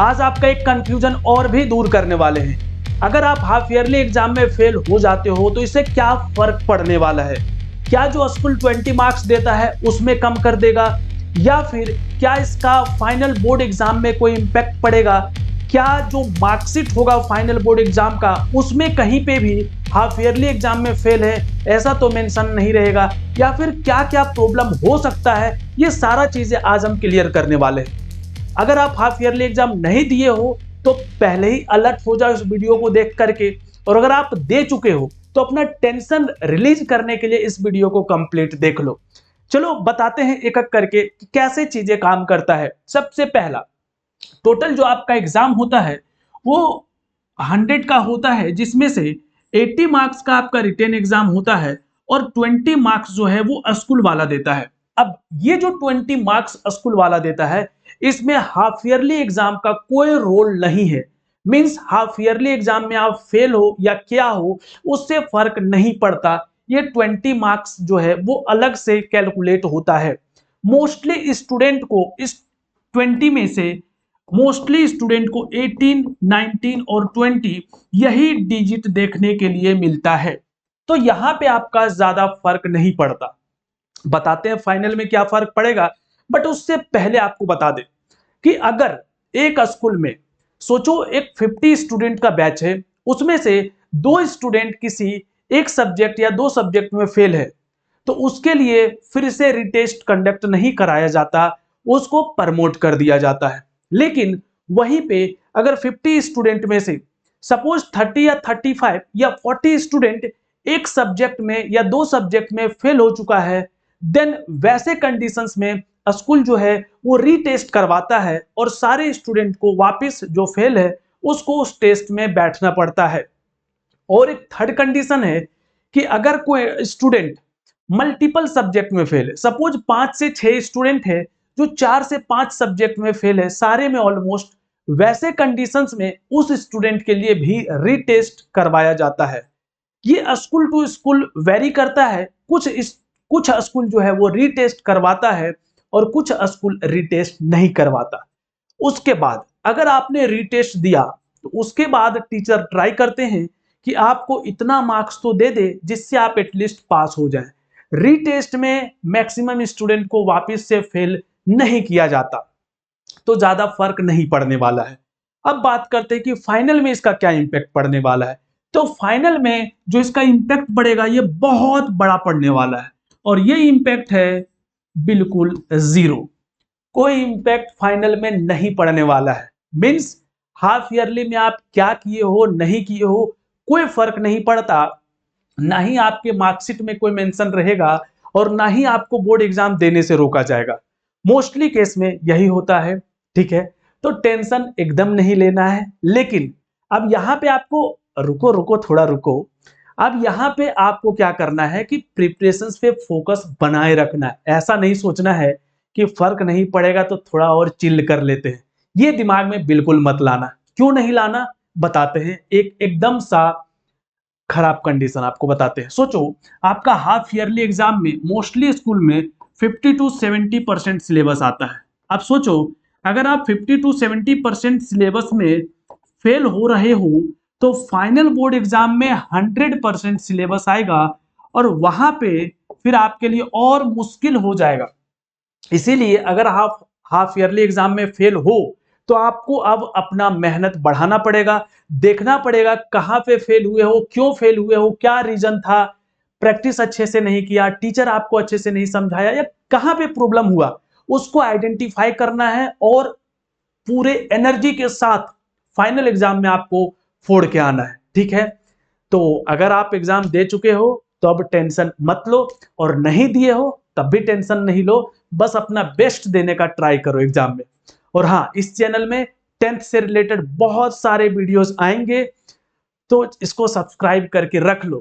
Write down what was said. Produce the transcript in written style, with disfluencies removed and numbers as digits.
आज आपका एक कंफ्यूजन और भी दूर करने वाले हैं। अगर आप हाफ ईयरली एग्जाम में फेल हो जाते हो तो इससे क्या फर्क पड़ने वाला है? क्या जो स्कूल 20 मार्क्स देता है उसमें कम कर देगा, या फिर क्या इसका फाइनल बोर्ड एग्जाम में कोई इंपैक्ट पड़ेगा? क्या जो मार्कशीट होगा फाइनल बोर्ड एग्जाम का उसमें कहीं पे भी हाफ ईयरली एग्जाम में फेल है ऐसा तो मेंशन नहीं रहेगा, या फिर क्या क्या प्रॉब्लम हो सकता है? ये सारा चीजें आज हम क्लियर करने वाले हैं। अगर आप हाफ ईयरली एग्जाम नहीं दिए हो तो पहले ही अलर्ट हो जाओ इस वीडियो को देख करके, और अगर आप दे चुके हो तो अपना टेंशन रिलीज करने के लिए इस वीडियो को कंप्लीट देख लो। चलो बताते हैं एक एक करके कि कैसे चीजें काम करता है। सबसे पहला, टोटल जो आपका एग्जाम होता है वो 100 का होता है, जिसमें से 80 मार्क्स का आपका रिटेन एग्जाम होता है और 20 मार्क्स जो है वो स्कूल वाला देता है। अब ये जो 20 मार्क्स स्कूल वाला देता है इसमें हाफ ईयरली एग्जाम का कोई रोल नहीं है। मींस हाफ ईयरली एग्जाम में आप फेल हो या क्या हो उससे फर्क नहीं पड़ता। ये 20 मार्क्स जो है वो अलग से कैलकुलेट होता है। मोस्टली स्टूडेंट को इस 20 में से मोस्टली स्टूडेंट को 18, 19 और 20 यही डिजिट देखने के लिए मिलता है। तो यहां पे आपका ज्यादा फर्क नहीं पड़ता। बताते हैं फाइनल में क्या फर्क पड़ेगा, बट उससे पहले आपको बता दें कि अगर एक स्कूल में सोचो एक 50 स्टूडेंट का बैच है, उसमें से 2 स्टूडेंट किसी एक सब्जेक्ट या 2 सब्जेक्ट में फेल है, तो उसके लिए फिर से रीटेस्ट कंडक्ट नहीं कराया जाता, उसको प्रमोट कर दिया जाता है। लेकिन वहीं पे अगर 50 स्टूडेंट में से सपोज 30 या 35 या 40 स्टूडेंट एक सब्जेक्ट में या 2 सब्जेक्ट में फेल हो चुका है, देन वैसे कंडीशंस में स्कूल जो है वो रीटेस्ट करवाता है और सारे स्टूडेंट को वापस जो फेल है उसको उस टेस्ट में बैठना पड़ता है। और एक थर्ड कंडीशन है कि अगर कोई स्टूडेंट मल्टीपल सब्जेक्ट में फेल है, सपोज 5 से 6 स्टूडेंट है जो 4 से 5 सब्जेक्ट में फेल है सारे में ऑलमोस्ट, वैसे कंडीशंस में उस स्टूडेंट के लिए भी रीटेस्ट करवाया जाता है। ये स्कूल टू स्कूल वेरी करता है। कुछ स्कूल जो है वो रीटेस्ट करवाता है और कुछ स्कूल रीटेस्ट नहीं करवाता। उसके बाद अगर आपने रीटेस्ट दिया तो उसके बाद टीचर ट्राई करते हैं कि आपको इतना मार्क्स तो दे दे जिससे आप एटलीस्ट पास हो जाएं। रीटेस्ट में मैक्सिमम स्टूडेंट को वापस से फेल नहीं किया जाता, तो ज्यादा फर्क नहीं पड़ने वाला है। अब बात करते हैं कि फाइनल में इसका क्या इंपैक्ट पड़ने वाला है। तो फाइनल में जो इसका इंपैक्ट पड़ेगा ये बहुत बड़ा पड़ने वाला है, और ये इंपैक्ट है बिल्कुल जीरो। कोई इंपैक्ट फाइनल में नहीं पड़ने वाला है। मींस हाफ ईयरली में आप क्या किए हो नहीं किए हो कोई फर्क नहीं पड़ता। ना ही आपके मार्कशीट में कोई मेंशन रहेगा और ना ही आपको बोर्ड एग्जाम देने से रोका जाएगा। मोस्टली केस में यही होता है, ठीक है। तो टेंशन एकदम नहीं लेना है। लेकिन अब यहाँ पे आपको रुको थोड़ा रुको। अब यहाँ पे आपको क्या करना है कि प्रिपरेशंस पे फोकस बनाए रखना है। ऐसा नहीं सोचना है कि फर्क नहीं पड़ेगा तो थोड़ा और चिल कर लेते हैं, ये दिमाग में बिल्कुल मत लाना। क्यों नहीं लाना बताते हैं। एक एकदम सा खराब कंडीशन आपको बताते हैं। सोचो आपका हाफ ईयरली एग्जाम में मोस्टली स्कूल में 50 to 70% सिलेबस आता है। अब सोचो अगर आप 50 to 70% सिलेबस में फेल हो रहे हो तो फाइनल बोर्ड एग्जाम में 100% सिलेबस आएगा और वहां पे फिर आपके लिए और मुश्किल हो जाएगा। इसीलिए अगर आप हाफ ईयरली एग्जाम में फेल हो तो आपको अब अपना मेहनत बढ़ाना पड़ेगा, देखना पड़ेगा कहाँ पे फेल हुए हो, क्यों फेल हुए हो, क्या रीजन था, प्रैक्टिस अच्छे से नहीं किया, टीचर आपको अच्छे से नहीं समझाया, या कहाँ पे प्रॉब्लम हुआ उसको आइडेंटिफाई करना है और पूरे एनर्जी के साथ फाइनल एग्जाम में आपको फोड़ के आना है, ठीक है। तो अगर आप एग्जाम दे चुके हो तो अब टेंशन मत लो, और नहीं दिए हो तब भी टेंशन नहीं लो, बस अपना बेस्ट देने का ट्राई करो एग्जाम में। और हाँ, इस चैनल में 10th से रिलेटेड बहुत सारे वीडियोस आएंगे, तो इसको सब्सक्राइब करके रख लो।